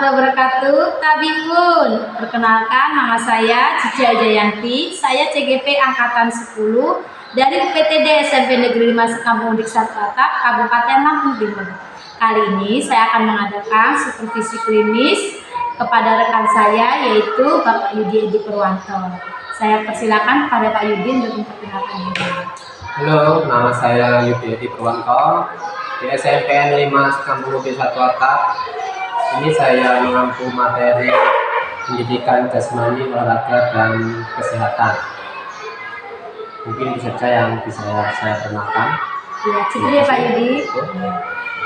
warahmatullahi wabarakatuh. Tabipun, perkenalkan nama saya Cici Jayanti. Saya CGP Angkatan 10 dari UPTD SMP Negeri 5 Sekampung Diksa Atap, Kabupaten Lampung Timur. Kali ini saya akan mengadakan supervisi klinis kepada rekan saya, yaitu Bapak Yudi Edi Purwanto. Saya persilakan kepada Pak Yudi untuk memperkenalkan diri. Halo, nama saya Yudi Edi Purwanto di SMPN 5 Sekampung Diksa Atap. Ini saya mengampu materi pendidikan jasmani, olahraga, dan kesehatan. Mungkin itu saja yang bisa saya kenalkan. Ya, cukup ya Pak Yudi.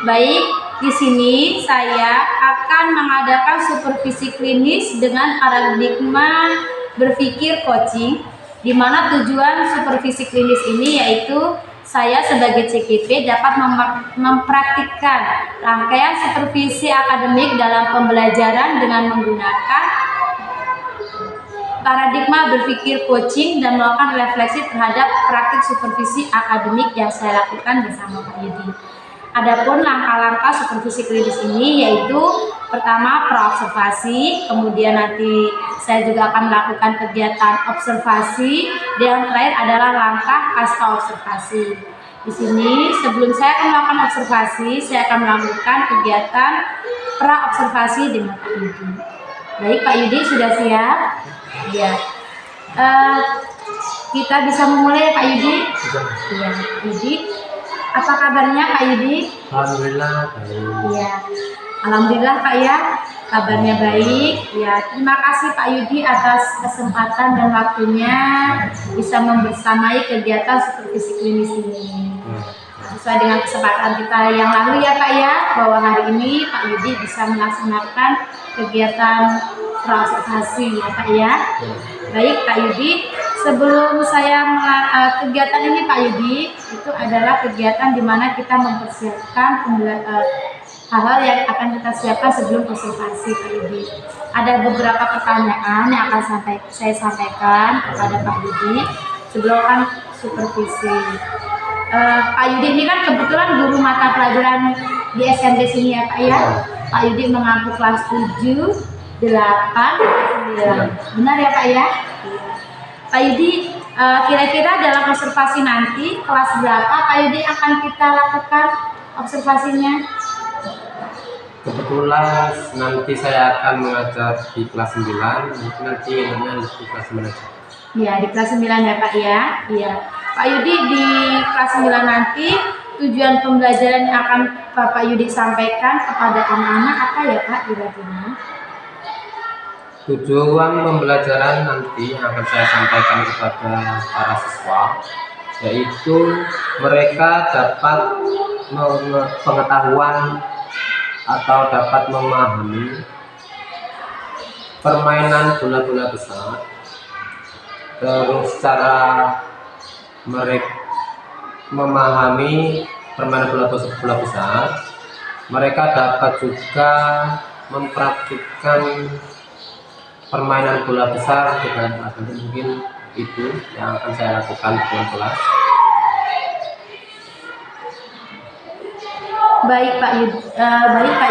Baik, di sini saya akan mengadakan supervisi klinis dengan paradigma berpikir coaching, di mana tujuan supervisi klinis ini yaitu saya sebagai CGP dapat mempraktikkan rangkaian supervisi akademik dalam pembelajaran dengan menggunakan paradigma berpikir coaching dan melakukan refleksi terhadap praktik supervisi akademik yang saya lakukan bersama Pak Yudi. Adapun langkah-langkah supervisi klinis ini yaitu pertama praobservasi, kemudian nanti saya juga akan melakukan kegiatan observasi, dan yang terakhir adalah langkah pasca observasi. Di sini sebelum saya akan melakukan observasi, saya akan melakukan kegiatan praobservasi dengan Pak Yudi. Baik Pak Yudi, sudah siap? Ya. Kita bisa memulai Pak Yudi? Iya, Yudi. Apa kabarnya Pak Yudi? Alhamdulillah baik. Iya, alhamdulillah Pak ya, kabarnya baik. Ya, terima kasih Pak Yudi atas kesempatan dan waktunya bisa membersamai kegiatan supervisi klinis ini. Sesuai dengan kesepakatan kita yang lalu ya Pak ya, bahwa hari ini Pak Yudi bisa melaksanakan kegiatan praobservasi ya Pak ya. Baik Pak Yudi, sebelum saya kegiatan ini Pak Yudi, itu adalah kegiatan di mana kita mempersiapkan hal-hal yang akan kita siapkan sebelum observasi Pak Yudi. Ada beberapa pertanyaan yang akan saya sampaikan kepada Pak Yudi sebelum akan supervisi. Pak Yudi ini kan kebetulan guru mata pelajaran di SMP sini ya Pak ya. Pak Yudi mengampu kelas 7, 8, 9. Benar ya Pak ya? Pak Yudi, kira-kira dalam observasi nanti kelas berapa Pak Yudi akan kita lakukan observasinya? Kebetulan nanti saya akan mengajar di kelas 9, mungkin nanti di kelas 9 aja. Ya, di kelas 9 ya Pak ya. Iya. Pak Yudi, di kelas 9 nanti tujuan pembelajaran yang akan Bapak Yudi sampaikan kepada anak-anak apa ya Pak kira-kira? Tujuan pembelajaran nanti yang akan saya sampaikan kepada para siswa yaitu mereka dapat pengetahuan atau dapat memahami permainan bola-bola besar, terus cara mereka memahami permainan bola besar, mereka dapat juga mempraktikkan permainan bola besar dengan mungkin itu yang akan saya lakukan di kelas. Baik Pak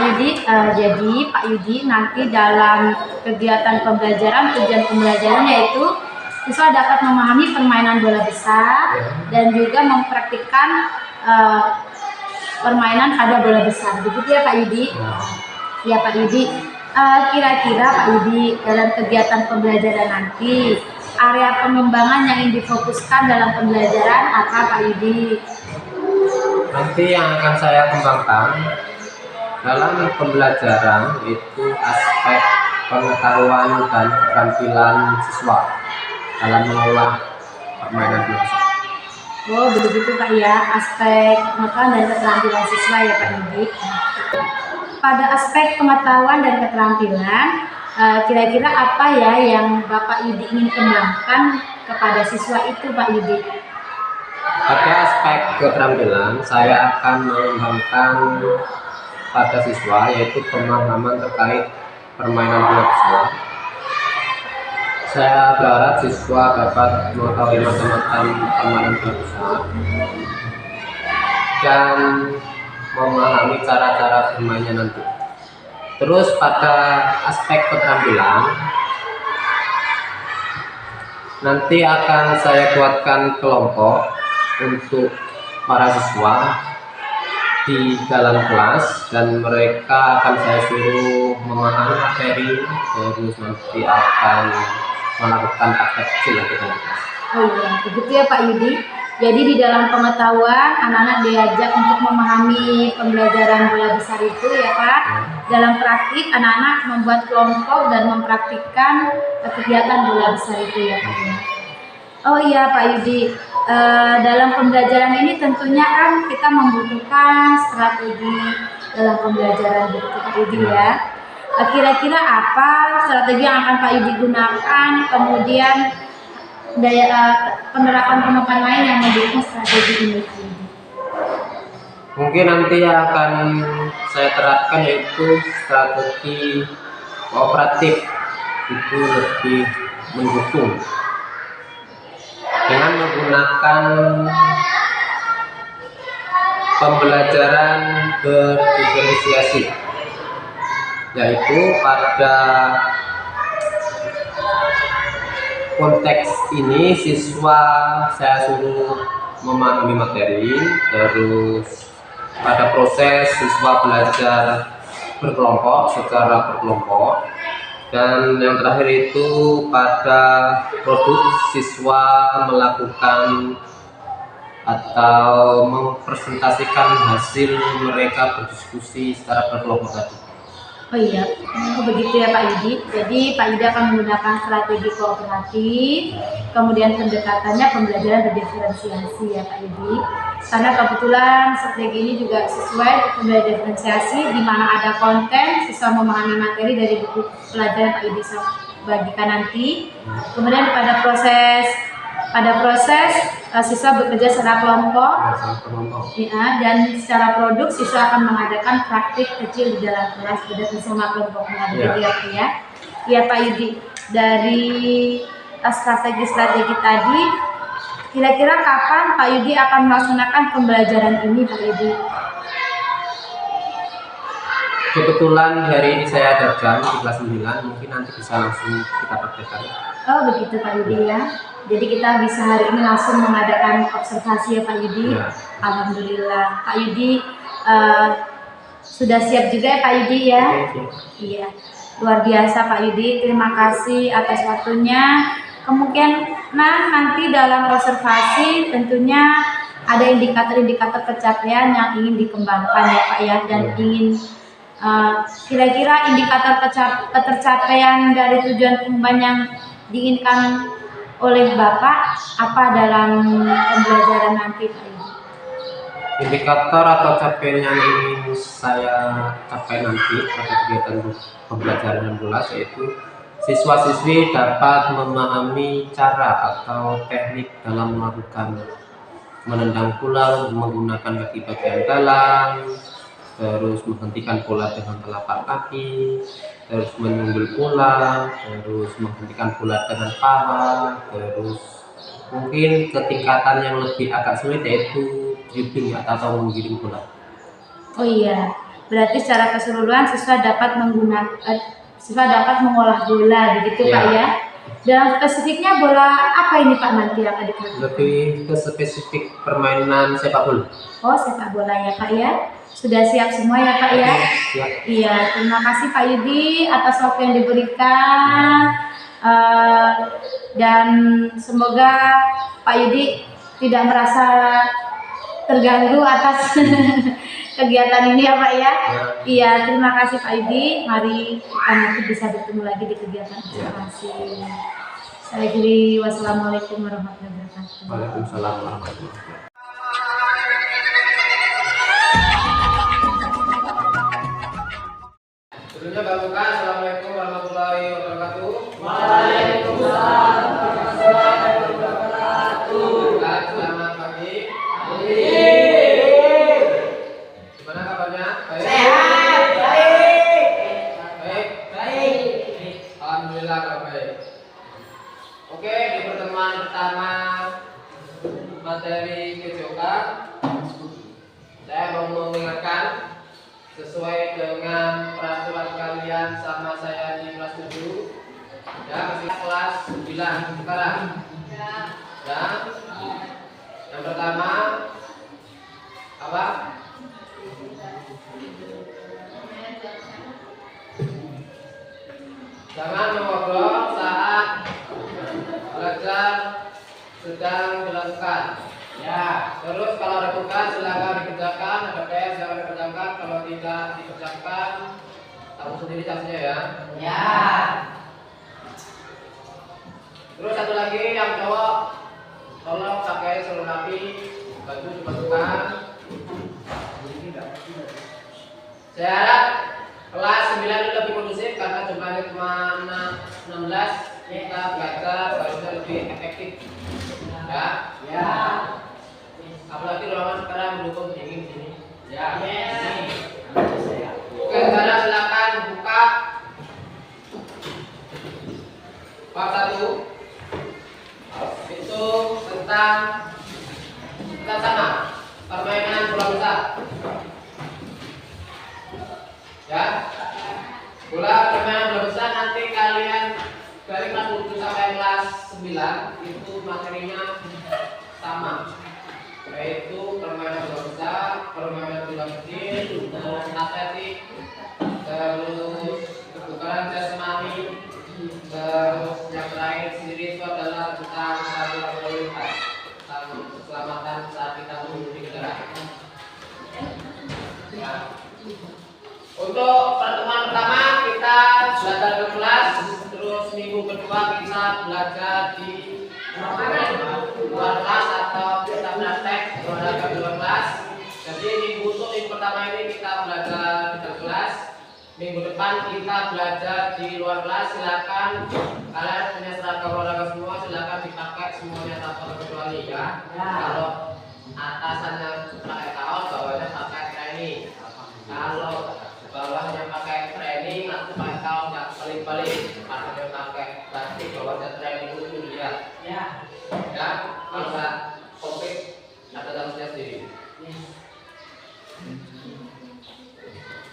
Yudi, jadi Pak Yudi nanti dalam kegiatan pembelajaran, tujuan pembelajaran yaitu siswa dapat memahami permainan bola besar dan juga mempraktikkan permainan pada bola besar. Begitu ya Pak Yudi? Ya Pak Yudi. Kira-kira Pak Yudi dalam kegiatan pembelajaran nanti area pengembangan yang ingin difokuskan dalam pembelajaran apa Pak Yudi? Nanti yang akan saya kembangkan dalam pembelajaran itu aspek pengetahuan dan keterampilan siswa dalam mengolah permainan bola besar. Oh begitu Pak ya, aspek pengetahuan dan keterampilan siswa ya Pak Yudi. Pada aspek pengetahuan dan keterampilan, kira-kira apa ya yang Bapak Yudi ingin kembangkan kepada siswa itu Pak Yudi? Pada aspek keterampilan, saya akan mengembangkan pada siswa yaitu pemahaman terkait permainan bola besar. Saya berharap siswa dapat mengetahui macam-macam permainan bola besar dan memahami cara-cara bermainnya nanti. Terus pada aspek keterampilan nanti akan saya buatkan kelompok untuk para siswa di dalam kelas, dan mereka akan saya suruh memahami materi, terus nanti akan melakukan praktek kecil di dalam kelas. Oh iya, begitu ya Pak Yudi. Jadi di dalam pengetahuan anak-anak diajak untuk memahami pembelajaran bola besar itu ya Pak. Dalam praktik anak-anak membuat kelompok dan mempraktikkan kegiatan bola besar itu ya Pak. Oh iya Pak Yudi, dalam pembelajaran ini tentunya kan kita membutuhkan strategi dalam pembelajaran begitu Pak Yudi ya. Kira-kira apa strategi yang akan Pak Yudi gunakan, kemudian penerapan lain yang mendukung strategi ini? Mungkin nanti yang akan saya terapkan yaitu strategi kooperatif, itu lebih mendukung dengan menggunakan pembelajaran berdiferensiasi, yaitu pada konteks ini siswa saya suruh memahami materi, terus pada proses siswa belajar secara berkelompok, dan yang terakhir itu pada produk siswa melakukan atau mempresentasikan hasil mereka berdiskusi secara berkelompok tadi. Oh iya, begitu ya Pak Yudi. Jadi Pak Yudi akan menggunakan strategi kooperatif, kemudian pendekatannya pembelajaran berdiferensiasi ya Pak Yudi. Karena kebetulan strategi ini juga sesuai pembelajaran diferensiasi, di mana ada konten siswa memahami materi dari buku pelajaran Pak Yudi bagikan nanti. Kemudian pada proses siswa bekerja secara kelompok, ya, dan secara produk siswa akan mengadakan praktik kecil di dalam kelas bersama kelompoknya, begitu ya Pak ya. Ya Pak Yudi, dari strategi tadi, kira-kira kapan Pak Yudi akan melaksanakan pembelajaran ini Pak Yudi? Kebetulan hari ini saya ada jam di kelas 9, mungkin nanti bisa langsung kita praktekkan. Oh begitu Pak Yudi ya. Jadi kita bisa hari ini langsung mengadakan observasi ya Pak Yudi. Ya. Alhamdulillah Pak Yudi sudah siap juga ya Pak Yudi ya. Iya, luar biasa Pak Yudi. Terima kasih atas waktunya. Kemungkinan nanti dalam observasi tentunya ada indikator-indikator pencapaian yang ingin dikembangkan ya Pak ya, dan ingin kira-kira indikator ketercapaian dari tujuan pengembangan yang diinginkan oleh Bapak apa dalam pembelajaran nanti Pak Yudi? Indikator atau capaian yang ingin saya capai nanti pada kegiatan pembelajaran 16 yaitu siswa-siswi dapat memahami cara atau teknik dalam melakukan menendang bola menggunakan kaki bagian dalam, terus menghentikan bola dengan telapak kaki, terus menyundul bola, terus menghentikan bola dengan paha, terus mungkin ketingkatan yang lebih agak sulit yaitu dribbling atau menggiring bola. Oh iya, berarti secara keseluruhan siswa dapat mengolah bola begitu ya. Pak ya. Dalam spesifiknya bola apa ini Pak nanti yang akan dipakai? Lebih ke spesifik permainan sepak bola. Oh sepak bola ya Pak ya. Sudah siap semua ya Pak ya? Siap. Iya, terima kasih Pak Yudi atas waktu yang diberikan, dan semoga Pak Yudi tidak merasa terganggu atas kegiatan ini ya Pak ya. Iya, terima kasih Pak Yudi. Mari kita nanti bisa bertemu lagi di kegiatan observasi. Saya akhiri, wassalamualaikum warahmatullahi wabarakatuh. Waalaikumsalam warahmatullahi wabarakatuh. Sebelumnya bangunkan, assalamualaikum warahmatullahi wabarakatuh. Waalaikumsalam warahmatullahi wabarakatuh. Selamat pagi. Gimana kabarnya? Baik. Sehat, baik. Baik. Alhamdulillah kalau baik. Oke, di pertemuan pertama materi PJOK, saya mau mengingatkan sesuai dengan peraturan kalian sama saya di kelas 7. Ya, masih kelas 9 sekarang. Ya. Yang pertama apa? Jangan mengobrol saat belajar sedang dilakukan. Ya. Terus kalau ada tugas silakan dikerjakan, ada PR silakan dikerjakan. Kalau tidak dikerjakan, tahu sendiri sanksinya ya. Ya. Terus satu lagi yang cowok, tolong pakai sarung rapi, baju dimasukkan. Saya harap kelas 9 ini lebih kondusif karena jumlahnya cuma 16. Kita belajar harusnya lebih efektif. Ya. Ya. Apalagi ruangan sekarang mendukung dingin di sini. Ya. Yes. Oke, sekarang silakan buka bab 1. Itu tentang sama permainan bola besar. Ya, permainan bola besar nanti kalian dari kelas 7 sampai kelas 9 itu materinya sama, yaitu permainan bola besar, permainan bola kecil, terus atletik, terus kebugaran jasmani, terus yang terakhir sendiri itu adalah tentang satu lalu lintas, tentang keselamatan saat kita mengemudi kendaraan. Ya. Untuk pertemuan pertama kita belajar ke kelas, terus minggu kedua kita belajar di luar kelas atau kita praktek olahraga di luar kelas. Jadi minggu pertama ini kita belajar di dalam kelas. Minggu depan kita belajar di luar kelas. Silakan kalian punya seragam olahraga semua, silakan dipakai semuanya tanpa terkecuali ya. Kalau atasannya pakai kaos, bawahnya pakai training. Kalau bawahnya pakai training, aku pakai kaos yang balik-balik. Atasnya pakai plastik, bawahnya training itu lihat. Ya. Ya, kalau nggak komplit ada dalamnya sendiri.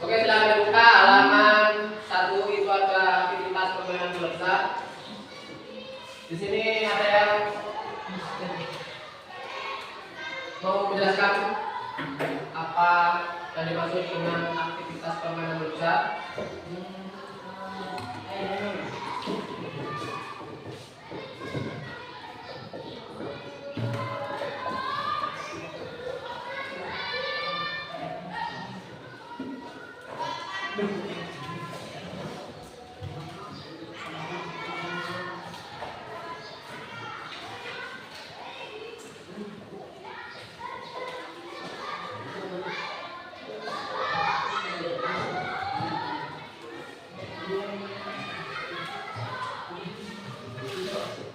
Oke, silakan dibuka halaman 1. Itu ada aktivitas permainan bola besar. Di sini ada yang mau menjelaskan apa yang dimaksud dengan aktivitas permainan bola besar.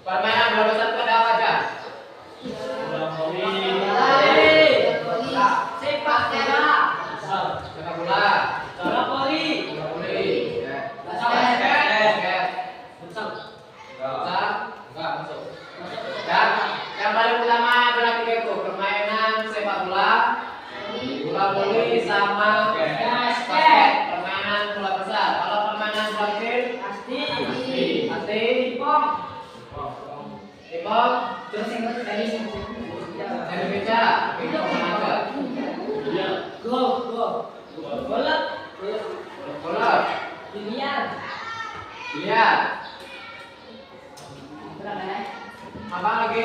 Permainan bola besar itu ada apa aja? Sepak bola. Sepak bola, Bola voli. bola voli, Basket. futsal, enggak masuk. Dan yang paling utama adalah 3 itu, permainan sepak bola, bola voli, sama basket. Permainan bola besar. Kalau permainan bola kecil, Pasti. pasti Pom. timok, Terus yang tenis. tenis meja, itu apa? Go. Bola. Bola, Biliar. biliar, apa lagi?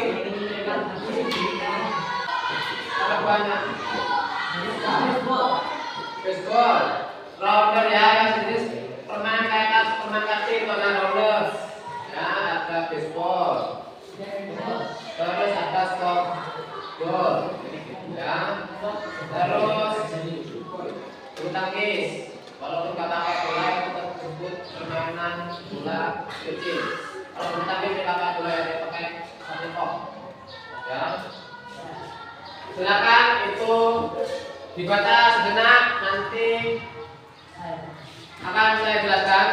Ada banyak. Baseball, rounder ya, yang jenis permainan kayak permainan kecil itu ada rounder. Ya, ada baseball. Terus ada softball. Ya. Terus bulu tangkis. Walaupun nggak pakai bola itu tersebut permainan bola kecil. Kalau bulu tangkis dia pakai bola yang dia pakai satu kok. Ya. Silakan itu dibaca sejenak, nanti akan saya jelaskan.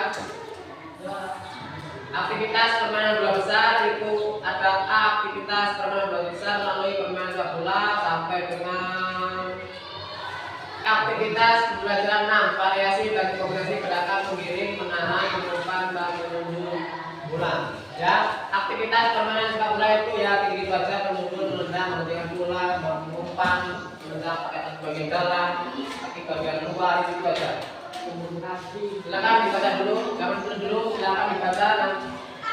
Aktivitas permainan bola besar itu ada aktivitas permainan bola besar melalui permainan sepak bola sampai dengan aktivitas pembelajaran 6 Ya, aktivitas permainan sepak bola itu ya gitu aja, menunjuk, menendang, menghentikan bola, mengumpan, menendang pakai kaki bagian dalam, kaki bagian luar, itu aja. Silakan dibaca dulu, jangan dulu, silakan dibaca dan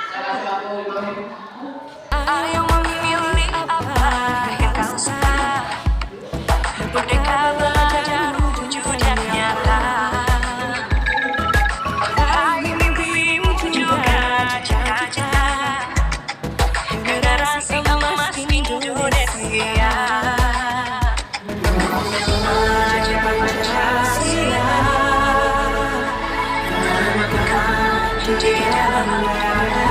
saya kasih waktu 5 menit. Ayo memilih apa yang kau suka. Merdeka belajar wujudnya nyata. Raih mimpimu juga cita-cita. Generasi emas Indonesia. Mengajar Pancasila. Menegakkan jejak negara.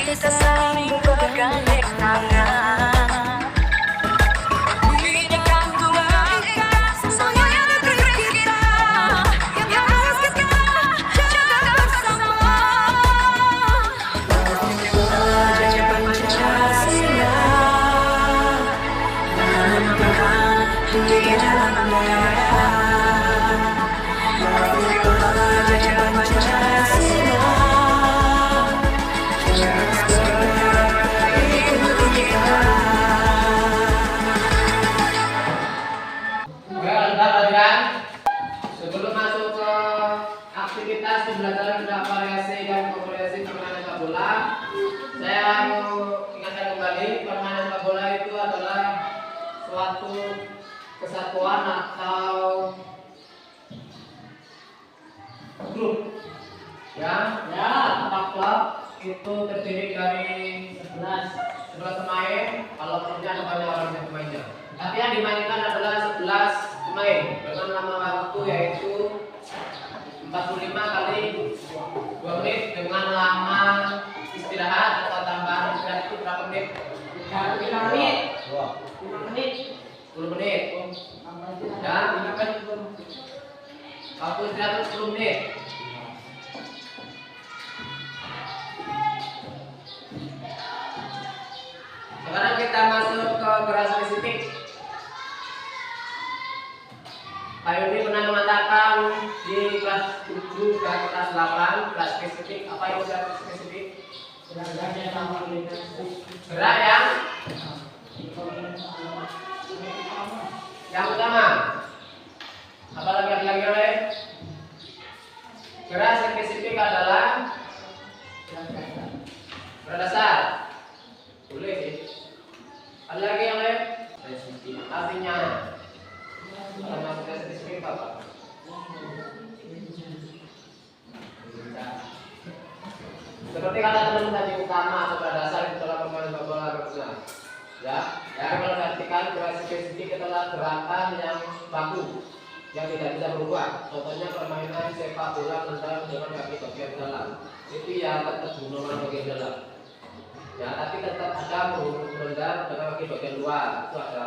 Kita saling bergandeng tangan. Bidikan kembalikan semuanya negeri kita yang harus kita jaga bersama. Belajar Pancasila, menegakkan jejak negara. Belajar Pancasila. Sebelum masuk ke aktivitas pembelajaran tentang variasi dan kombinasi permainan sepak bola, saya mau ingatkan kembali permainan sepak bola itu adalah suatu kesatuan atau grup. Ya, klub itu terdiri dari 11 pemain. Kalau klubnya ada banyak orang yang pemainnya. Tapi yang dimainkan adalah 11 pemain dengan lama waktu yaitu 45 kali 2 menit dengan lama istirahat atau tambahan istirahat itu berapa menit? 5 menit. 5 menit. 10 menit. Dan waktu istirahat itu 10 menit. Sekarang kita masuk ke gerak spesifik. Pak Yudi pernah mengatakan di kelas 7 dan kelas 8 gerak spesifik. Apa itu gerak spesifik? Gerak yang utama. Apa lagi oleh? Gerak spesifik adalah gerak dasar. Boleh sih. Ada lagi yang lain? Artinya kalau masuk ke spesifik apa? Seperti kata teman tadi utama atau dasar itu adalah permainan sepak bola berguna. Ya, kalau perhatikan gerak spesifik adalah gerakan yang baku yang tidak bisa berubah. Contohnya permainan sepak bola menendang dengan kaki bagian dalam. Itu ya tetap menggunakan bagian dalam. Ya, tapi tetap ada menendang dengan kaki bagian luar. Itu ada.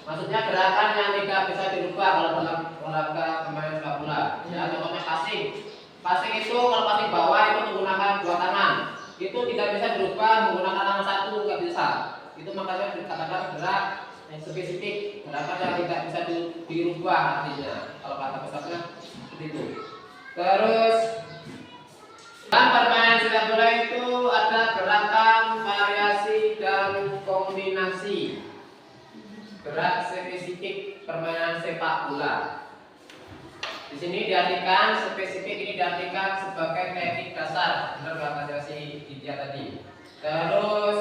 Maksudnya gerakan yang tidak bisa dirubah kalau dalam olahraga permainan sepak bola. Ya, contohnya passing. Passing itu kalau passing bawah itu menggunakan dua tangan. Itu tidak bisa dirubah menggunakan tangan satu, nggak bisa. Itu makanya dikatakan gerak yang spesifik, gerakan yang tidak bisa dirubah artinya. Kalau kata besarnya seperti itu. Terus dalam permainan sepak bola itu ada gerakan, variasi dan kombinasi. Gerak spesifik permainan sepak bola. Di sini diartikan spesifik ini diartikan sebagai teknik dasar, benar kata si India tadi. Terus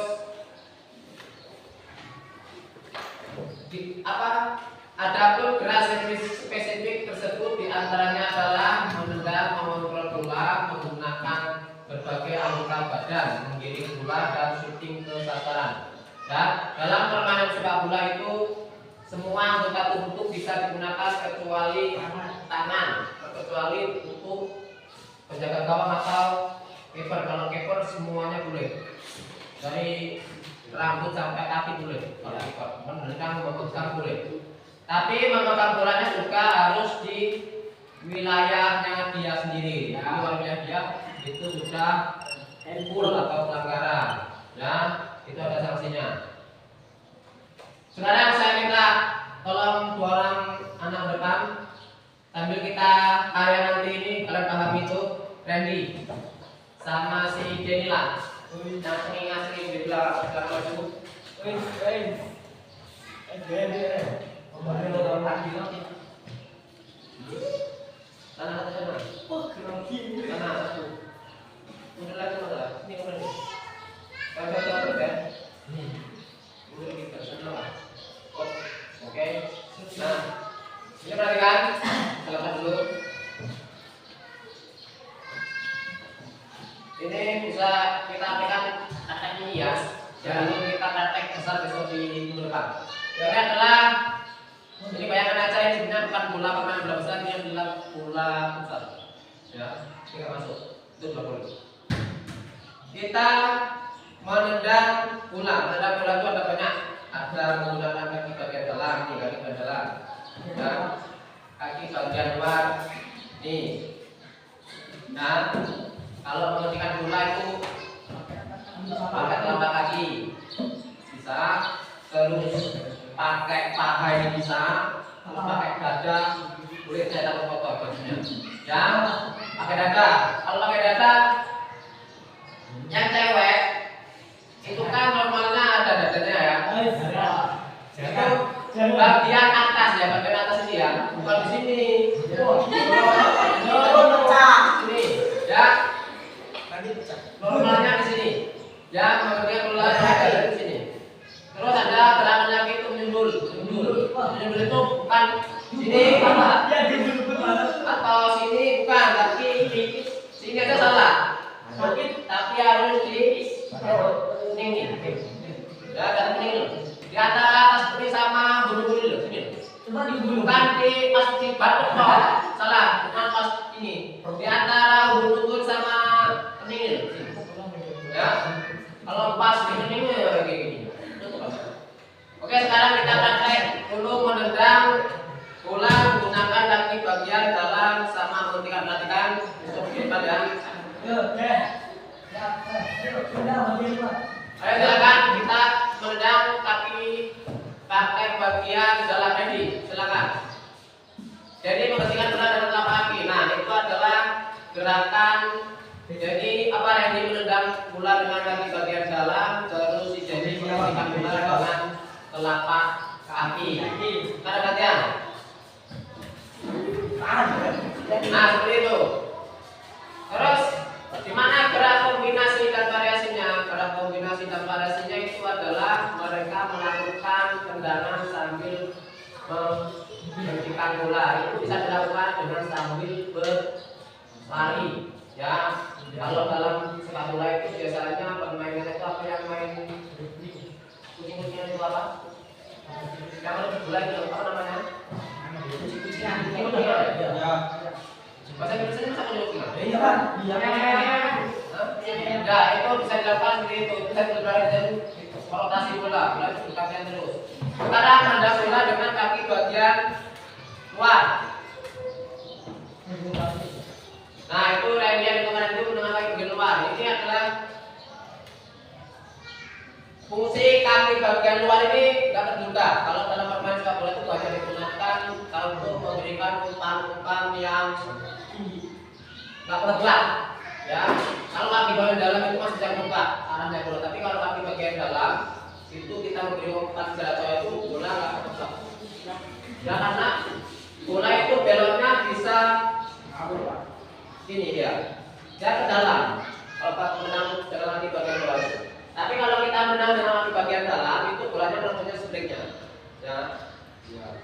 Adapun gerak spesifik tersebut diantaranya adalah menendang, mengontrol bola menggunakan berbagai anggota badan, menggiring bola dan shooting ke sasaran. Dan dalam permainan sepak bola itu semua anggota tubuh bisa digunakan kecuali tangan, kecuali untuk penjaga gawang atau kiper. Kalau kiper semuanya boleh, dari rambut sampai kaki boleh. Kalau kiper menendang, memegang boleh. Tapi memegang bolanya juga harus di wilayahnya dia sendiri. Jadi wilayah dia itu sudah full atau pelanggaran, ya itu ada sanksinya. Sekarang saya minta tolong dua orang anak depan sambil kita kayak nanti ini kalian paham itu Randy sama si Denila yang sering di belakang maju. Tanah sana. Tanah satu. Udah lagi udah. Ini udah nih. Coba kan. Udah kita sudah. Oke. Nah, ini perhatikan. Silakan dulu. Ini bisa kita aplikasikan praktek ini ya. Jangan kita praktek besar besok di minggu depan. Ini adalah ini bayangkan aja ini sebenarnya bukan bola pemain bola besar, ini adalah bola futsal. Ya, tidak masuk. Itu tidak boleh. Kita menendang bola. Menendang bola itu ada banyak. Ada menggunakan kaki bagian dalam, nih kaki bagian dalam. Dan kaki bagian luar. Nih. Nah, kalau menghentikan bola itu pakai telapak kaki. Bisa. Terus pakai paha ini bisa, terus pakai dada, boleh saya dapat foto bajunya. Ya, pakai dada. Kalau pakai dada, yang cewek itu kan normalnya ada dadanya ya. Itu bagian atas ya, bagian atas ini ya, bukan di sini. Sini, ya. Normalnya di sini. Ya, bagian bola ada di sini. Terus ada gerakan lagi itu menyundul itu bukan sini atau sini bukan, tapi sini aja salah. Tapi harus di sini. Ya, dan ini di antara atas seperti sama bulu-bulu sini. Bukan di pas di batuk kok. Salah, bukan pas ini. Di antara bulu-bulu sama ini. Ya. Kalau pas ini kayak gini. Oke, sekarang kita praktek dulu menendang bola menggunakan kaki bagian dalam sama menghentikan. Perhatikan untuk hebat ya. Ayo silakan kita menendang kaki pakai bagian dalam ini. Silakan. Jadi membersihkan bola dengan telapak kaki. Nah, itu adalah gerakan. Jadi apa Randy menendang bola dengan kaki bagian dalam, terus si Jadi membersihkan bola dengan telapak kaki. Ada gantian. Nah, seperti itu. Terus di mana gerak kombinasi dan variasinya? Gerak kombinasi dan variasinya itu adalah mereka melakukan tendangan sambil menghentikan bola. Itu bisa dilakukan dengan sambil berlari. Ya, kalau dalam sepak bola itu biasanya pemainnya itu apa yang main kucing-kucingan itu apa? Yang lebih bola itu apa namanya? Kucing-kucingan. Bahasa Indonesia sama juga. Iya kan? Iya. Nah, itu bisa dilakukan seperti itu. Bisa berlari dan rotasi bola itu dikasihkan terus. Sekarang menendang bola dengan kaki bagian luar. Nah, itu Randy kemarin itu dengan kaki bagian luar. Ini adalah fungsi kaki bagian luar ini tidak terduga. Kalau dalam permainan sepak bola itu banyak digunakan untuk memberikan umpan-umpan yang nggak terbelah. Ya, kalau kaki bagian dalam itu masih terbuka arahnya bola. Tapi kalau kaki bagian dalam itu kita memberi umpan jarak jauh itu bola nggak terbelah. Ya, karena bola itu beloknya bisa sini dia ke dalam. Kalau kita menang dengan kaki bagian luar itu. Tapi kalau kita menang dengan kaki bagian dalam itu bolanya langsungnya sebaliknya. Ya.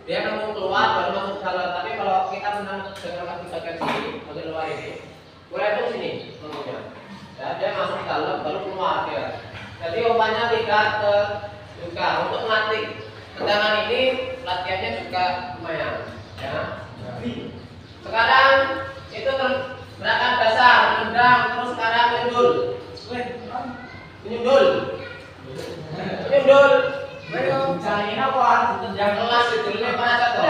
Dia mau keluar baru masuk ke dalam. Tapi kalau kita menang dengan kaki bagian sini, bagian luar ini, mulai itu sini menunggunya. Ya, dia masuk ke dalam baru keluar dia. Jadi umpannya tidak terbuka. Untuk melatih tendangan ini latihannya juga lumayan. Ya. Sekarang itu gerakan dasar, menendang, terus sekarang menyundul. Menyundul. Menyundul. Cari apa? Yang kelas judulnya mana satu?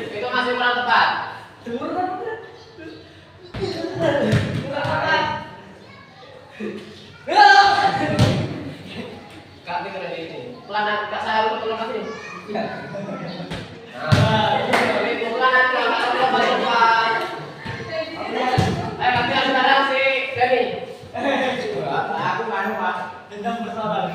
Itu masih kurang tepat. Kaki keren ini. Pelan kak saya lu tolong kasih. Nah, itu pelan nanti kalau tepat. Latihan sekarang si Denny. Aku nganu Pak, dendam bersabar.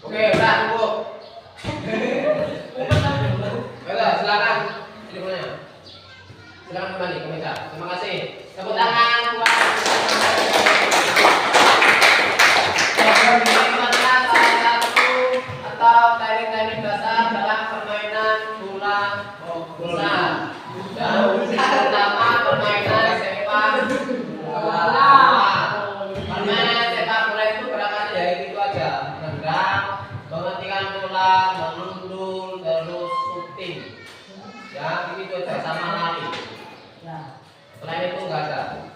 Oke, udah cukup. Baiklah, silakan. Ini bolanya. Silakan kembali ke meja. Terima kasih. Tepuk tangan buat salah satu atau teknik-teknik dasar dalam permainan bola bola. Pertama permainan sepak bola. Permainan sepak bola itu gerakannya ya itu aja. Tendang, menghentikan bola, menundul, terus shooting. Ya, ini itu aja sama lari. Selain itu enggak ada.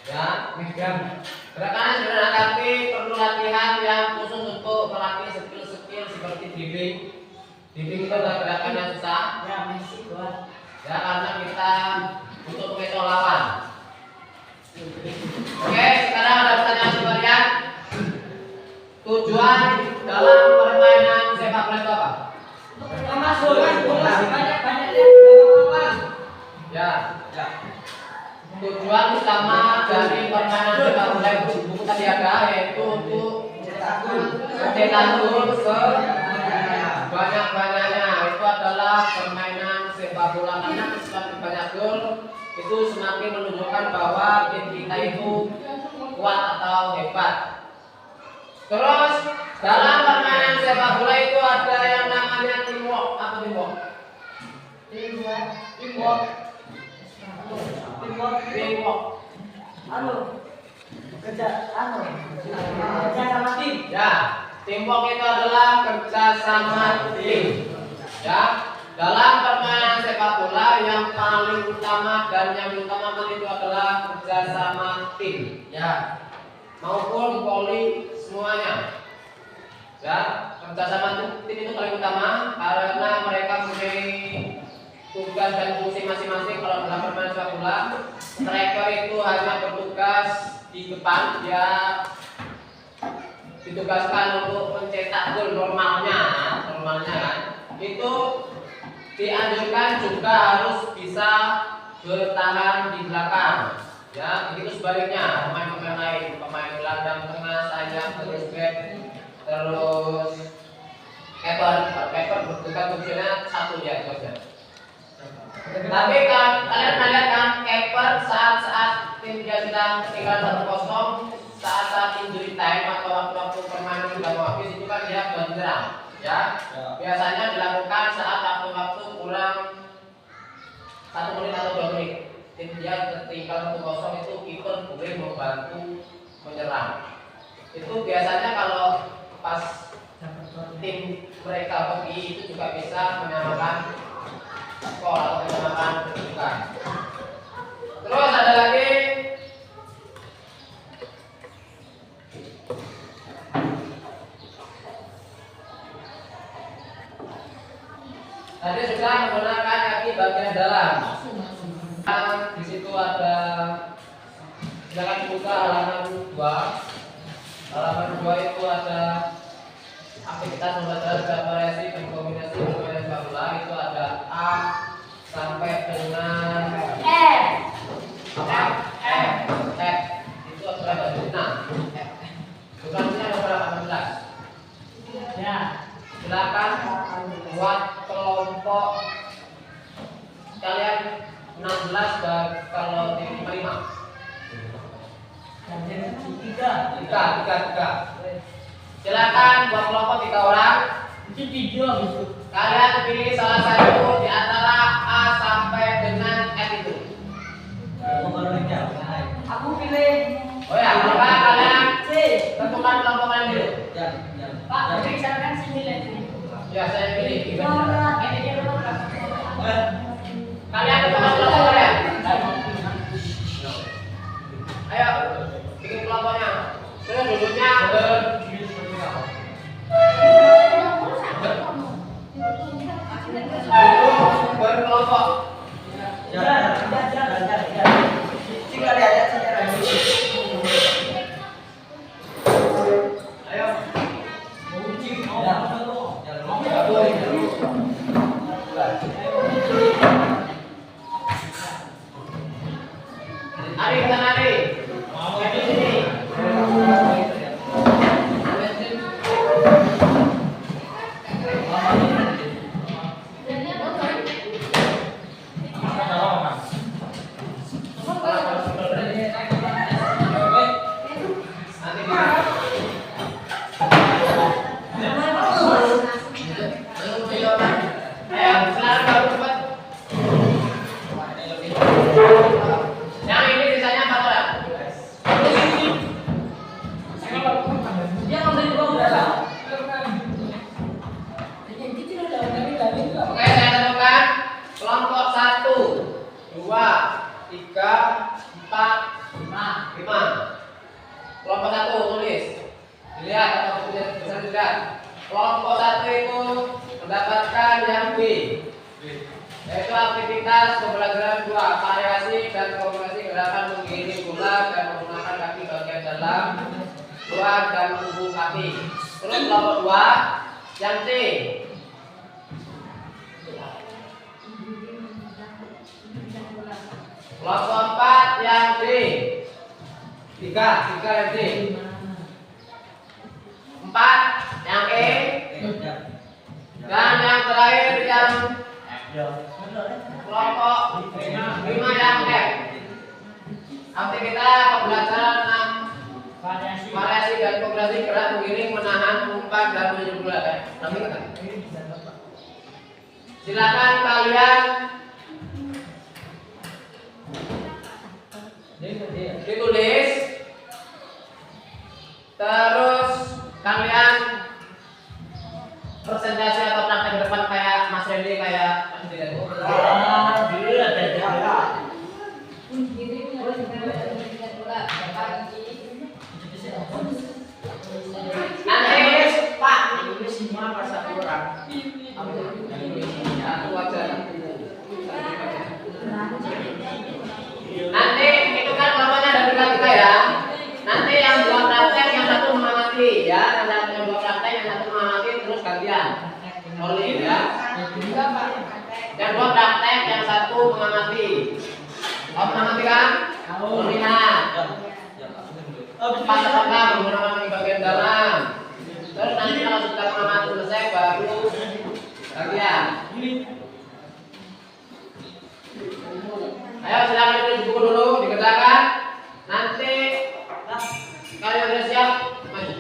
Ya, gerakannya sederhana tapi perlu latihan yang khusus untuk melatih skill-skill seperti dribbling. Dribbling itu adalah gerakan yang susah. Ya, karena kita untuk mengecoh lawan. Oke, sekarang ada pertanyaan untuk kalian. Tujuan dalam permainan sepak bola itu apa? Memasukkan bola banyak-banyak Ya. Tujuan utama dari permainan sepak bola itu buku tadi ada yaitu untuk mencetak gol sebanyak-banyaknya. Itu adalah permainan sepak bola karena semakin banyak gol itu semakin menunjukkan bahwa tim kita itu kuat atau hebat. Terus dalam permainan sepak bola itu ada yang namanya teamwork. Apa teamwork? Teamwork. kerja sama tim. Ya, teamwork itu adalah kerja sama tim. Ya, dalam permainan sepak bola yang paling utama dan yang diutamakan itu adalah kerja sama tim. Ya, maupun poli semuanya. Ya, kerja sama tim itu paling utama karena mereka punya tugas dan fungsi masing-masing. Kalau dalam permainan sepak bola, striker itu hanya bertugas di depan, dia ditugaskan untuk mencetak gol normalnya kan. Itu dianjurkan juga harus bisa bertahan di belakang. Ya, begitu sebaliknya pemain-pemain lain, pemain gelandang tengah, sayap, terus back, terus keeper bertugas fungsinya satu ya itu aja. Tapi kan kalian melihat kan keeper saat tim dia sedang ketinggalan 1-0, saat injury time atau waktu permainan sudah mau habis itu kan dia menyerang. Ya, biasanya dilakukan saat waktu kurang 1 menit atau 2 menit. Tim dia tertinggal 1-0 itu kiper boleh membantu menyerang. Itu biasanya kalau pas tim mereka pergi itu juga bisa menyamakan skor atau menyamakan kedudukan. Terus ada lagi tadi sudah menggunakan kaki bagian dalam. Di situ ada, silakan buka halaman 2. Halaman 2 itu ada aktivitas membelajar variasi dan kombinasi permainan sepak bola. Itu ada A sampai dengan F. Itu adalah bahasa bukan ini ada berapa 16. Ya. Silakan buat kelompok kalian 16 dan kalau tim 5. Tiga. Silakan buat kelompok 3 orang. Itu video gitu. Kalian pilih salah satu di antara A sampai dengan F itu. Aku pilih Oh ya, maka kalian C. tentukan kelompok kalian dulu. Pak, jadi saya kan sini lagi. Ya, saya pilih. Ini dia dulu. Kalian tentukan kelompok kalian. Ayo, bikin kelompoknya. Terus duduknya berkelompok. Ayo. Ari kita nari. Di sini. Yang ini sisanya 4 orang. Dia ngambil dua berapa? Oke, saya tentukan kelompok 1, 2, 3, 4, 5. Kelompok 1 tulis. Dilihat atau bisa dilihat. Kelompok 1 itu mendapatkan yang B, yaitu aktivitas pembelajaran 2, variasi dan kombinasi gerakan menggiring bola dan menggunakan kaki bagian dalam, luar dan punggung kaki. Terus kelompok 2 yang C. Kelompok 4 yang D. 3 yang D. 4 yang E. Dan yang terakhir yang kelompok 5 yang F. Aktivitas pembelajaran 6, variasi dan kombinasi gerak menggiring, menahan, umpan dan menunjuk bola. Silakan kalian ditulis, terus kalian presentasi atau praktek ke depan kayak Mas Randy, kayak Mas Dilan. Nanti Pak, ini semua pas 1 orang. Satu aja. Nanti itu kan kelompoknya ada 3 ya. Nanti yang 2 praktek, yang 1 mengamati ya. Yang 2 praktek, yang 1 mengamati, terus gantian. Oli ya. Yang 2 praktek, yang 1 mengamati. Oh, mengamati kan? Melihat. Apakah menggunakan kaki bagian dalam. Terus nanti kalau sudah mengamati selesai baru bagian. Ayo silakan ditulis buku dulu, dikerjakan. Nanti kalian sudah siap, maju.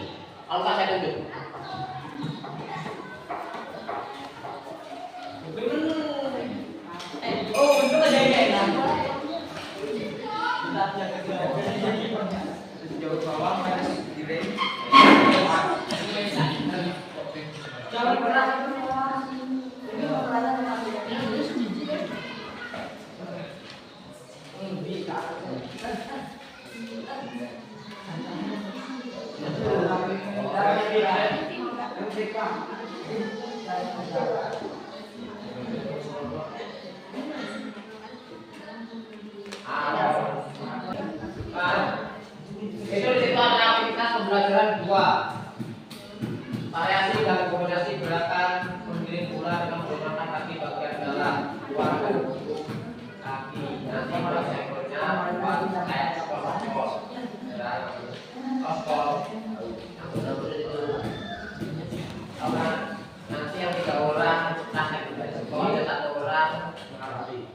Kalau tak saya tunjuk. Oh, betul aja ya. Jangan pernah. Itu di situ ada aktivitas pembelajaran 2, variasi dan kombinasi gerakan menggiring bola dengan menggunakan kaki bagian dalam, luar dan punggung kaki. Nanti pada sampelnya nanti yang 3 orang praktek juga. Kalau ada 1 orang mengalami.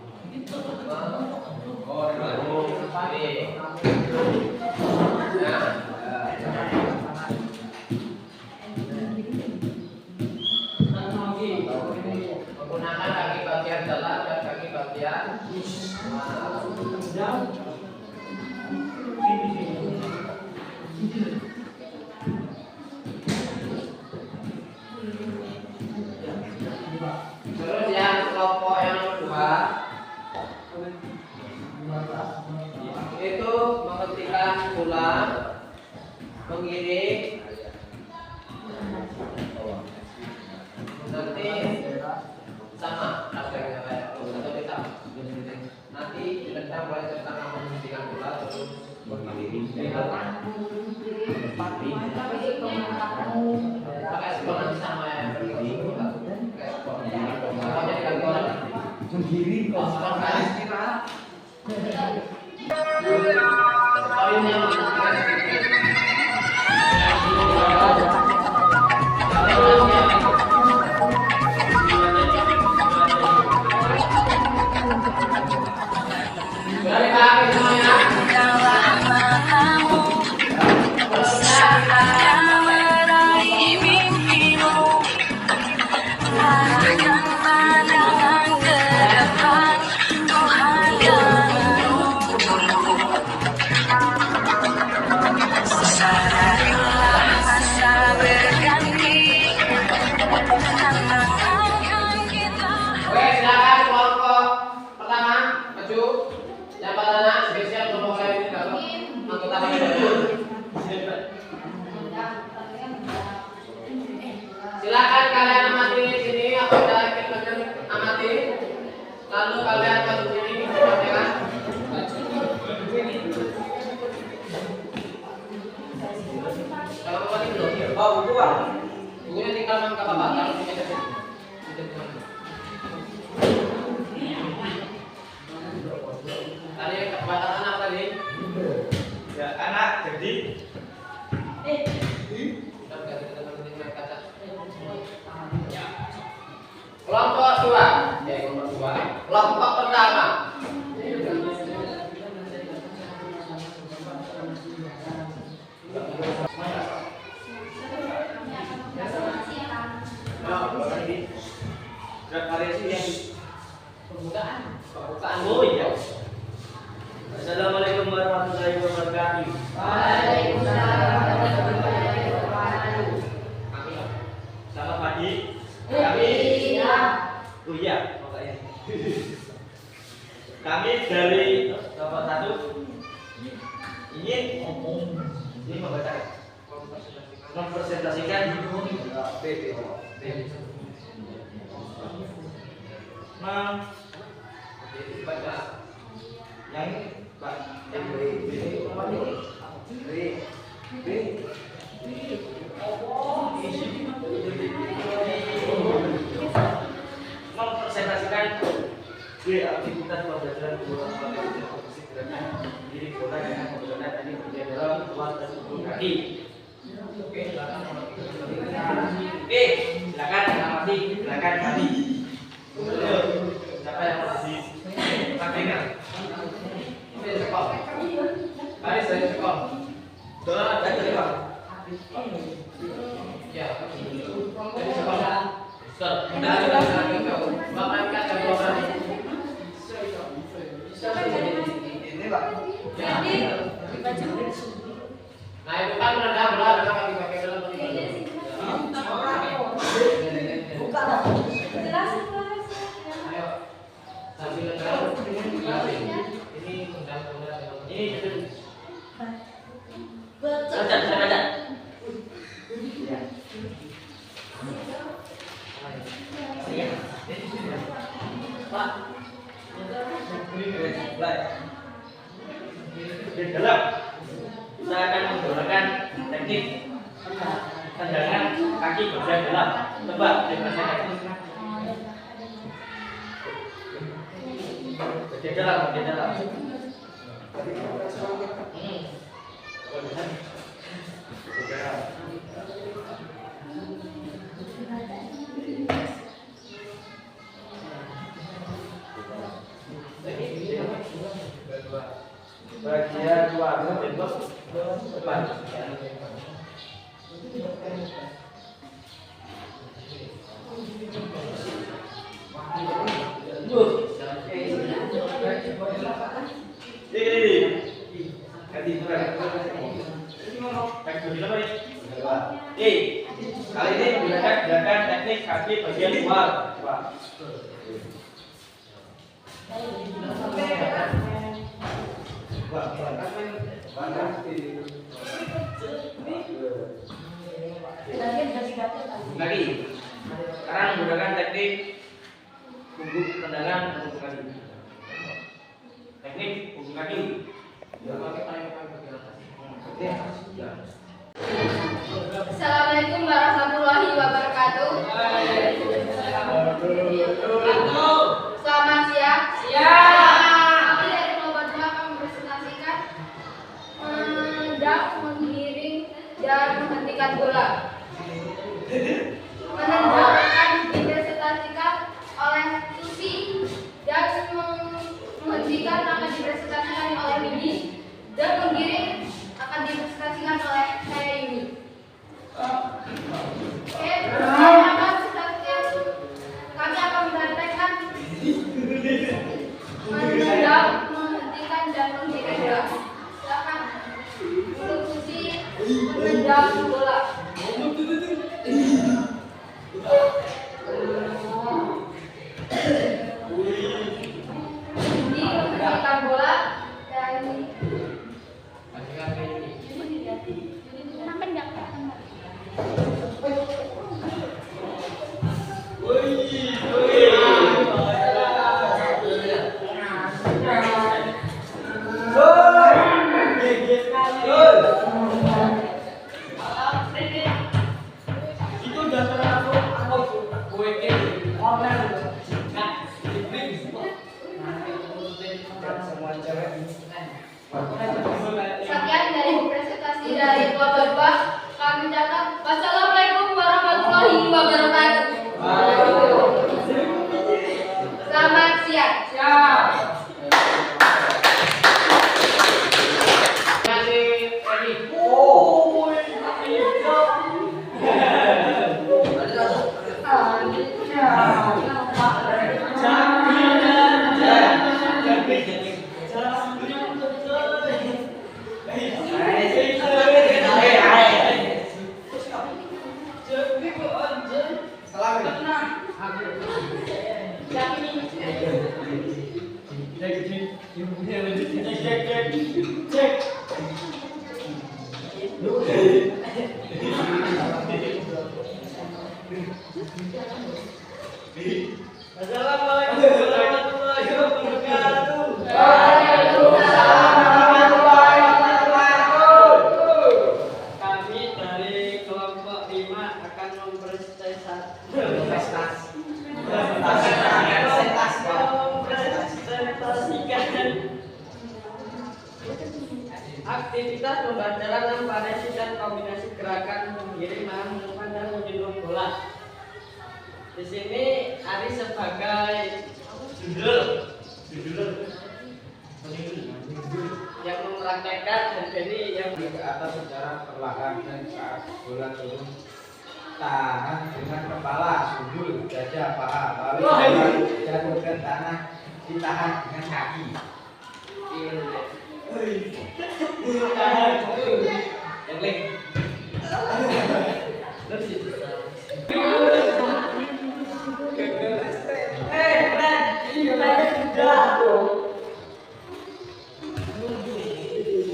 tulang, mengiring, nanti sama aspeknya kayak atau kita nanti kita mulai tentang menghentikan tulang terus mengiring pakai sekolah sama yang kayak pokoknya diganti orang sendiri meraih mimpimu, arahkan pandangan ke depan, Tuhan yang menunggu. Sadarilah masa berganti, tantangan akan kita. Oke, silakan kelompok pertama maju. Yang pertama spesial kelompok saya ini kalau anggota bagian. Silakan kalian amati sini atau kalian amati. Lalu kalian maju sini, ya. Kalau kembali belum? Oh, buku ah. Bukunya tinggal mangkap apa? Taruh di meja sini. Tadi batasan apa tadi? Ya, anak jadi kelompok dua, kelompok pertama. berat variasi yang Pembukaan. oh iya. Assalamualaikum warahmatullahi wabarakatuh. Selamat pagi. Oh iya, makanya. Kami dari kelompok 1 ingin membaca mempresentasikan yang Pak mempresentasikan aktivitas pembelajaran kebutuhan fisik diri bola dengan pembelajaran tadi berada dalam ruang tertutup kaki. Oke, silakan amati, silakan mati. Siapa yang masih sampaikan? Baris dari sekolah. Doa dan terima. Ya. Dari sekolah. Bapak ikat dari orang. Ini Pak. Nah itu kan rendah belah dengan kaki pakai dalam Buka dong. Ayo. Sambil rendah. Ini undang-undang. Ini baca, saya baca. Ya. Pak. Di dalam kita akan menggunakan teknik tendangan kaki bagian dalam. Coba dipraktekkan. Bagian dalam, bagian dalam. Bagian luar bentuk depan. Kali ini gunakan teknik kaki bagian luar. Lagi. Sekarang menggunakan teknik punggung tendangan punggung kaki. Teknik punggung kaki. Assalamualaikum warahmatullahi wabarakatuh. Selamat siang. Kami dari kelompok 2 akan mempresentasikan menendang, menggiring, dan menghentikan bola. Menendang akan dipresentasikan oleh Susi dan menghentikan akan dipresentasikan oleh Mimi dan menggiring akan dipresentasikan oleh saya Yuni. Oke, kami akan mempraktekkan menendang, menghentikan, dan menggiring bola. Silakan untuk Susi menendang bola. Ini menghentikan bola dan sekian dari presentasi dari kelompok 2. Kami ucapkan wassalamualaikum warahmatullahi wabarakatuh. Selamat siang. Assalamualaikum warahmatullahi wabarakatuh. Kami dari kelompok 5 akan mempresentasikan aktivitas pembelajaran yang variasi dan kombinasi gerakan menggiring, mengumpan, dan menjulur bola. Di sini Ari sebagai judul yang mempraktekkan dan Benny yang ke atas secara perlahan dan saat bola turun tahan dengan kepala, sundul, dada, paha, lalu jatuh ke tanah, ditahan dengan kaki.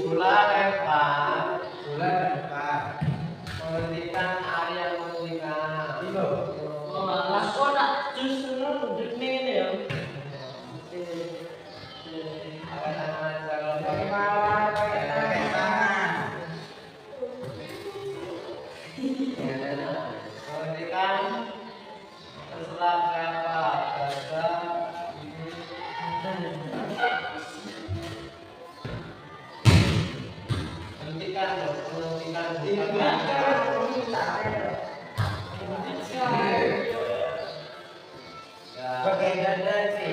Bola lempar, Bola menghentikan area menghentikan. malah kok nak justru ini ya. Pakai tangan kalau pakai pakai tangan. menghentikan setelah berapa dada menghentikan Pakai dada sih.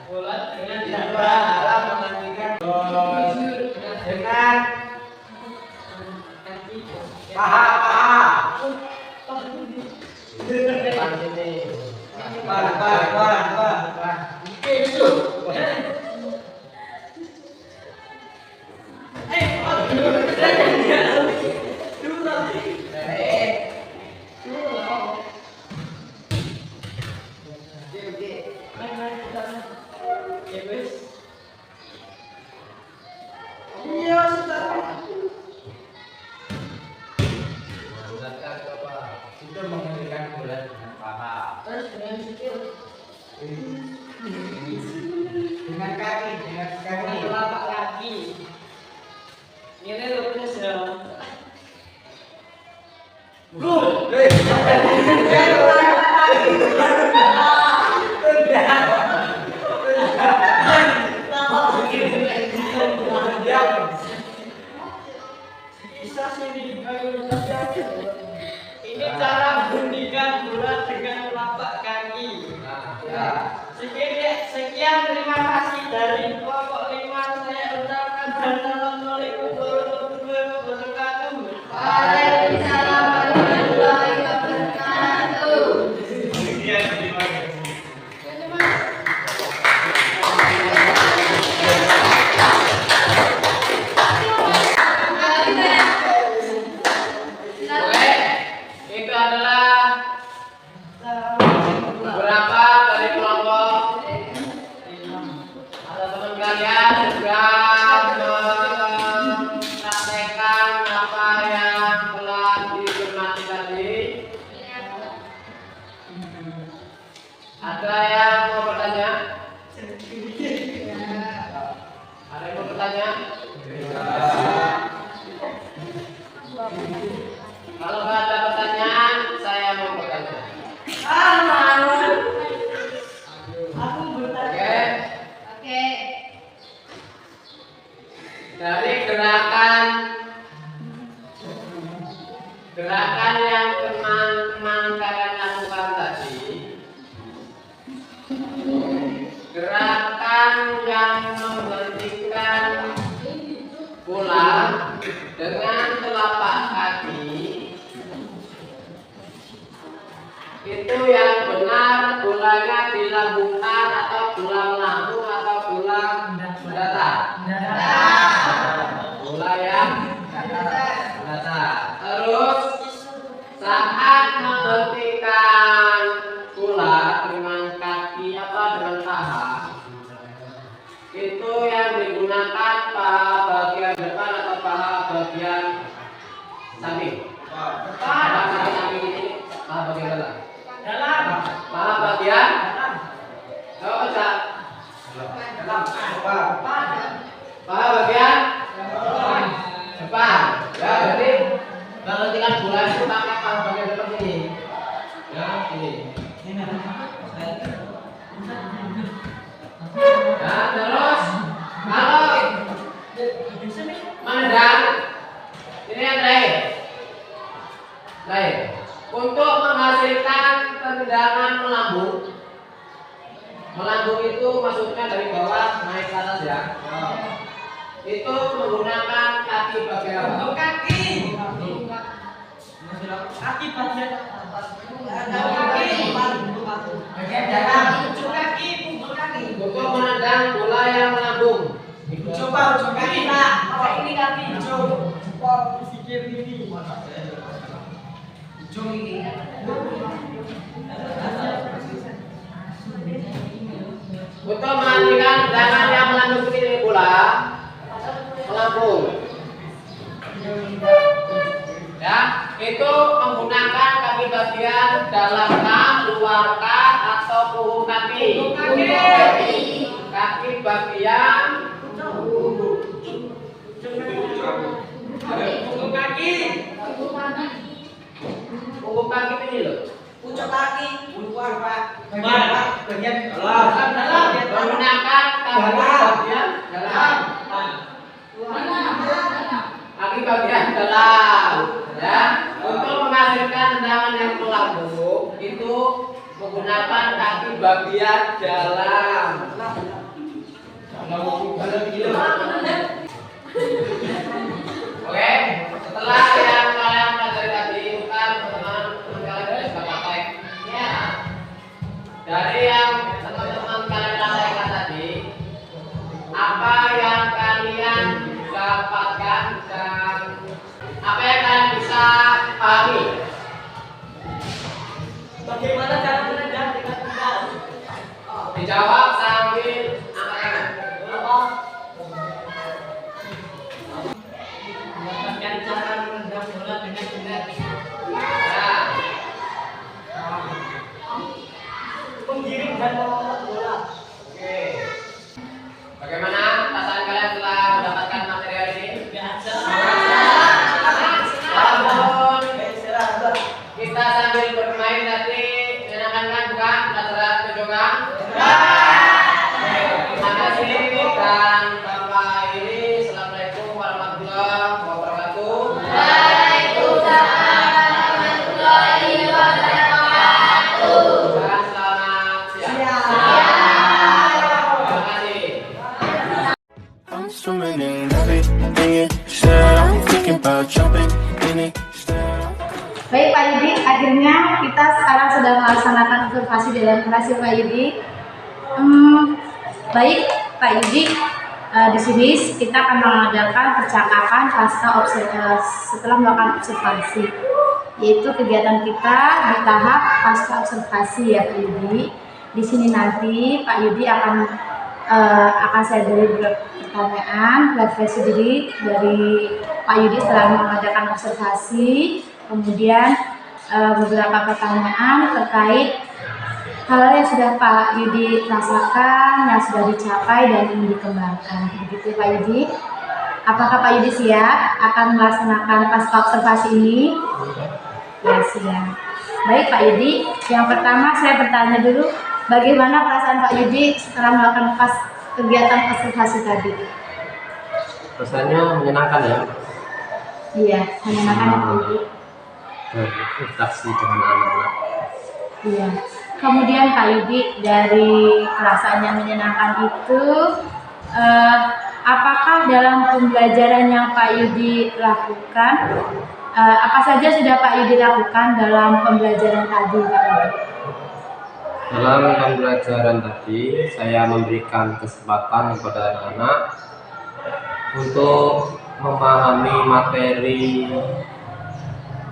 Bola dengan Dengan paha. depan sini. Paha. Ya wis. Iya, sudah. Menjelaskan coba. Itu mengendalikan bola dengan paha. Terus dengan sikil. Dengan kaki. Dengan telapak kaki. Ini lho Mas ya. Bisa sini ini cara menghentikan bola dengan telapak kaki. Sekian terima kasih dari Pokok 5 saya ucapkan assalamualaikum warahmatullahi wabarakatuh. Waalaikumsalam warahmatullahi wabarakatuh. Oke, itu adalah beberapa dari kelompok atau teman kalian sudah mempraktekkan apa yang telah dicermati tadi. Ada yang mau bertanya? Ada yang mau bertanya? Kalau nggak ada pertanyaan, saya mau bertanya. Aku bertanya. Oke, Oke. dari gerakan yang teman-teman kalian lakukan tadi, gerakan yang menghentikan bola dengan telapak kaki itu yang benar bolanya dilambungkan atau bola melambung atau bola mendatar. Bola yang mendatar. Terus saat menghentikan bola dengan kaki apa dengan paha itu yang digunakan paha bagian depan atau paha bagian samping. Paha bagian samping ini, paha bagian dalam. Paha bagian paha bagian depan. Ya, berarti menghentikan bola itu pakai paha bagian depan ini. Ya, ini. Nah, terus kalau menendang ini yang terakhir. Untuk menghasilkan tendangan melambung. Melambung itu maksudnya dari bawah naik ke atas ya. Itu menggunakan kaki bagian apa? Kaki bagian atas. Bagian dalam. Ujung kaki, punggung kaki. Untuk menendang bola yang melambung. Coba ujung kaki Pak. Pakai ini kaki. Ujung. Sikil ini. Ujung ini. Untuk menghentikan tendangan yang melambung seperti bola melambung. Ya, itu menggunakan kaki bagian dalam kah, luar kah, atau punggung kaki. Kaki bagian Punggung kaki. punggung kaki ini loh. Pucuk kaki. Luar Pak. Bagian Dalam. Menggunakan kaki bagian dalam. Kaki bagian dalam. Ya, untuk menghasilkan tendangan yang melambung itu menggunakan kaki bagian dalam. Oke, setelah yang kalian pelajari tadi bukan teman-teman kalian sudah praktek. Ya. Dari yang teman-teman kalian praktekkan tadi, swimming in everything you said. I'm thinking about jumping in it. Baik Pak Yudi, akhirnya kita sekarang sudah melaksanakan observasi dalam kelas ya Pak Yudi. Baik Pak Yudi, di sini kita akan mengadakan percakapan setelah melakukan observasi, yaitu kegiatan kita di tahap pasca observasi ya Pak Yudi. Di sini nanti Pak Yudi akan saya beri beberapa pertanyaan, refleksi diri dari Pak Yudi setelah mengadakan observasi, kemudian beberapa pertanyaan terkait hal yang sudah Pak Yudi rasakan, yang sudah dicapai dan ingin dikembangkan. Begitu Pak Yudi. Apakah Pak Yudi siap akan melaksanakan pasca observasi ini? Ya, siap. Baik Pak Yudi, yang pertama saya bertanya dulu, bagaimana perasaan Pak Yudi setelah melakukan kegiatan observasi tadi? Rasanya menyenangkan ya. Iya, menyenangkan ya Pak Yudi. Berinteraksi dengan anak-anak. Iya. Kemudian Pak Yudi, dari perasaan yang menyenangkan itu, apakah dalam pembelajaran yang Pak Yudi lakukan, apa saja sudah Pak Yudi lakukan dalam pembelajaran tadi Pak Yudi? Dalam pembelajaran tadi, saya memberikan kesempatan kepada anak-anak untuk memahami materi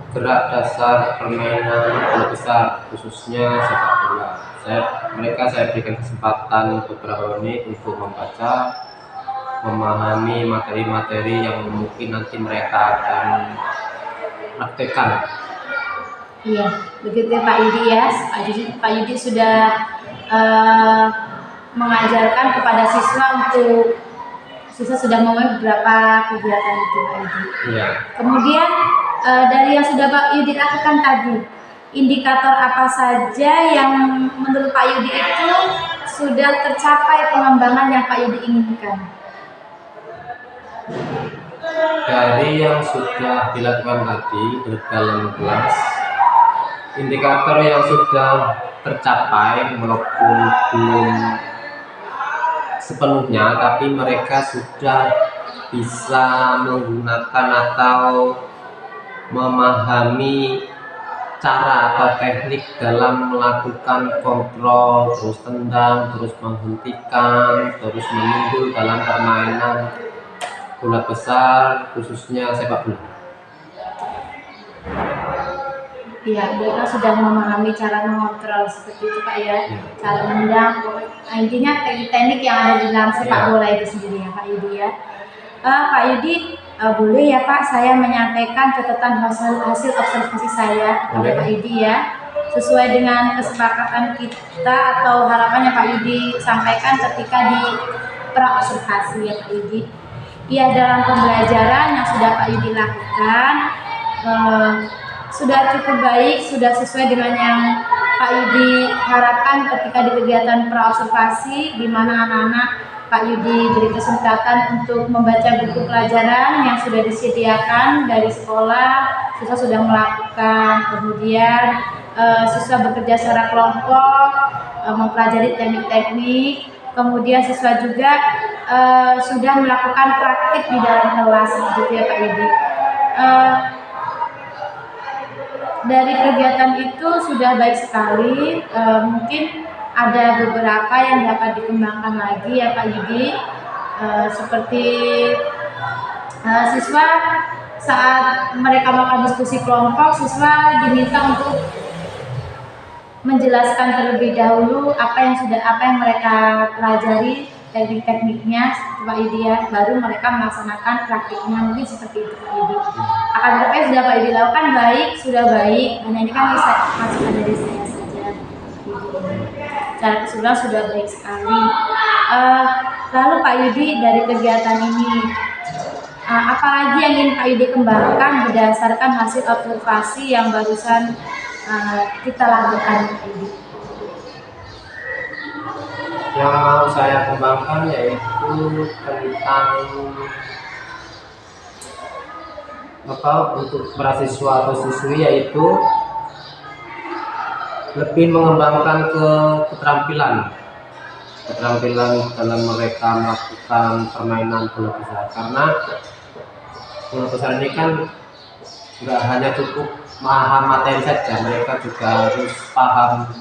gerak dasar permainan bola besar, khususnya sepak bola. Saya berikan kesempatan beberapa menit untuk membaca, memahami materi-materi yang mungkin nanti mereka akan praktekkan. Iya, begitu ya Pak Yudi ya. Pak Yudi sudah mengajarkan kepada siswa sudah memulai beberapa kegiatan itu Pak Yudi. Iya. Kemudian dari yang sudah Pak Yudi lakukan tadi, indikator apa saja yang menurut Pak Yudi itu sudah tercapai pengembangan yang Pak Yudi inginkan? Dari yang sudah dilakukan tadi dalam kelas, indikator yang sudah tercapai walaupun belum sepenuhnya, tapi mereka sudah bisa menggunakan atau memahami cara atau teknik dalam melakukan kontrol, terus tendang, terus menghentikan, terus menundul dalam permainan bola besar, khususnya sepak bola. Iya, mereka sudah memahami cara mengontrol seperti itu Pak ya, cara menendang, intinya teknik-teknik yang ada di dalam sepak bola itu sendiri ya Pak Yudi ya. Pak Yudi, boleh ya Pak saya menyampaikan catatan hasil observasi saya kepada Pak Yudi ya, sesuai dengan kesepakatan kita atau harapan yang Pak Yudi sampaikan ketika di pra-observasi ya Pak Yudi. Ya, dalam pembelajaran yang sudah Pak Yudi lakukan sudah cukup baik, sudah sesuai dengan yang Pak Yudi harapkan ketika di kegiatan pra-observasi, di mana anak-anak Pak Yudi beri kesempatan untuk membaca buku pelajaran yang sudah disediakan dari sekolah, siswa sudah melakukan, kemudian siswa bekerja secara kelompok, mempelajari teknik-teknik, kemudian siswa juga sudah melakukan praktik di dalam kelas, gitu ya Pak Yudi. Dari kegiatan itu sudah baik sekali, mungkin ada beberapa yang dapat dikembangkan lagi ya Pak Yudi, seperti siswa saat mereka melakukan diskusi kelompok, siswa diminta untuk menjelaskan terlebih dahulu apa yang mereka pelajari, teknik-tekniknya Pak Yudi ya, baru mereka melaksanakan praktiknya, mungkin seperti itu Pak Yudi. Akan tetapi sudah Pak Yudi lakukan baik, sudah baik, karena ini kan masukan dari saya saja. Secara keseluruhan sudah baik sekali. Lalu Pak Yudi, dari kegiatan ini apalagi yang ingin Pak Yudi kembangkan berdasarkan hasil observasi yang barusan kita lakukan Pak Yudi? Yang mau saya kembangkan yaitu tentang untuk mahasiswa atau siswi, yaitu lebih mengembangkan keterampilan keterampilan dalam mereka melakukan permainan bola besar, karena bola besar ini kan nggak hanya cukup paham materi saja, mereka juga harus paham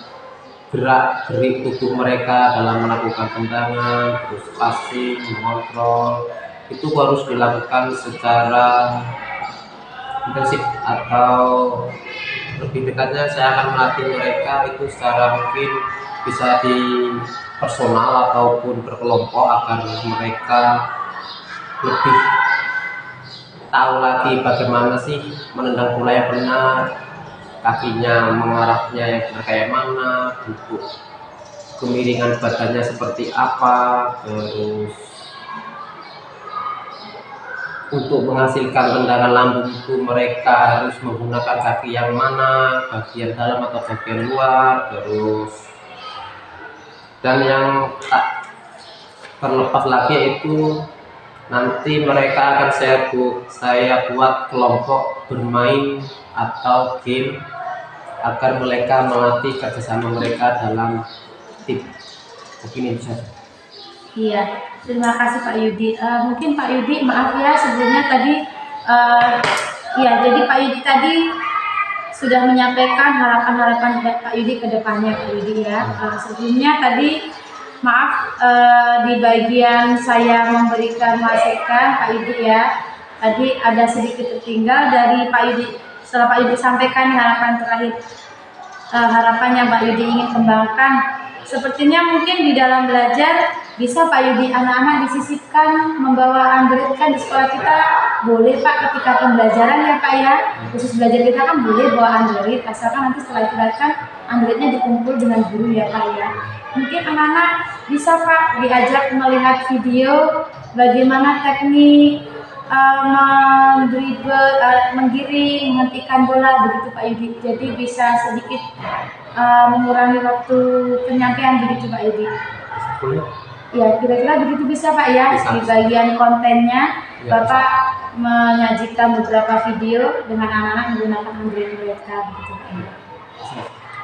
gerak-gerik tubuh mereka dalam melakukan tendangan, terus passing, mengontrol, itu harus dilakukan secara intensif, atau lebih dekatnya saya akan melatih mereka itu secara mungkin bisa di personal ataupun berkelompok, agar mereka lebih tahu lagi bagaimana sih menendang bola yang benar, kakinya mengarahnya yang benar kayak mana, bentuk kemiringan badannya seperti apa, terus untuk menghasilkan tendangan lambung itu mereka harus menggunakan kaki yang mana, bagian dalam atau bagian luar, terus dan yang tak terlepas lagi yaitu nanti mereka akan saya buat kelompok bermain atau game agar mereka melatih kerjasama mereka dalam tim. Mungkin itu saja. Iya, terima kasih Pak Yudi. Mungkin Pak Yudi, maaf ya sebelumnya tadi, ya jadi Pak Yudi tadi sudah menyampaikan harapan-harapan Pak Yudi ke depannya Pak Yudi ya. Sebelumnya tadi maaf di bagian saya memberikan masukan Pak Yudi ya. Tadi ada sedikit tertinggal dari Pak Yudi. Setelah Pak Yudi sampaikan harapan terakhir, harapan yang Pak Yudi ingin kembangkan. Sepertinya mungkin di dalam belajar bisa Pak Yudi anak-anak disisipkan membawa Android, kan di sekolah kita boleh Pak ketika pembelajaran ya Pak ya, khusus belajar kita kan boleh bawa Android, asalkan nanti setelah istirahat Androidnya dikumpul dengan guru ya Pak ya. Mungkin anak-anak bisa Pak diajak melihat video bagaimana teknik mendribble, menggiring, menghentikan bola begitu Pak Yudi. Jadi bisa sedikit mengurangi waktu penyampaian begitu Pak Yudi. Ya kira-kira begitu bisa Pak ya. Di bagian kontennya Bapak menyajikan beberapa video dengan anak-anak menggunakan Android mereka begitu Pak Yudi.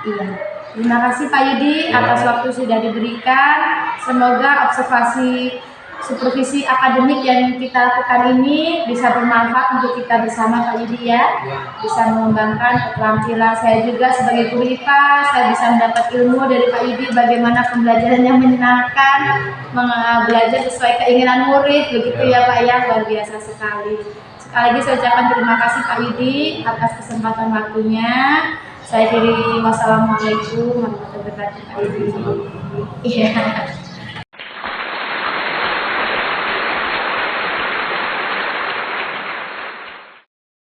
Iya. Terima kasih Pak Yudi atas waktu sudah diberikan. Semoga observasi supervisi akademik yang kita lakukan ini bisa bermanfaat untuk kita bersama Pak Yudi ya. Bisa mengembangkan keterampilan saya juga sebagai guru IPA. Saya bisa mendapat ilmu dari Pak Yudi bagaimana pembelajaran yang menyenangkan, belajar sesuai keinginan murid begitu ya Pak ya. Luar biasa sekali. Sekali lagi saya ucapkan terima kasih Pak Yudi atas kesempatan waktunya. Saya akhiri wassalamualaikum warahmatullahi wabarakatuh Pak Yudi. Iya.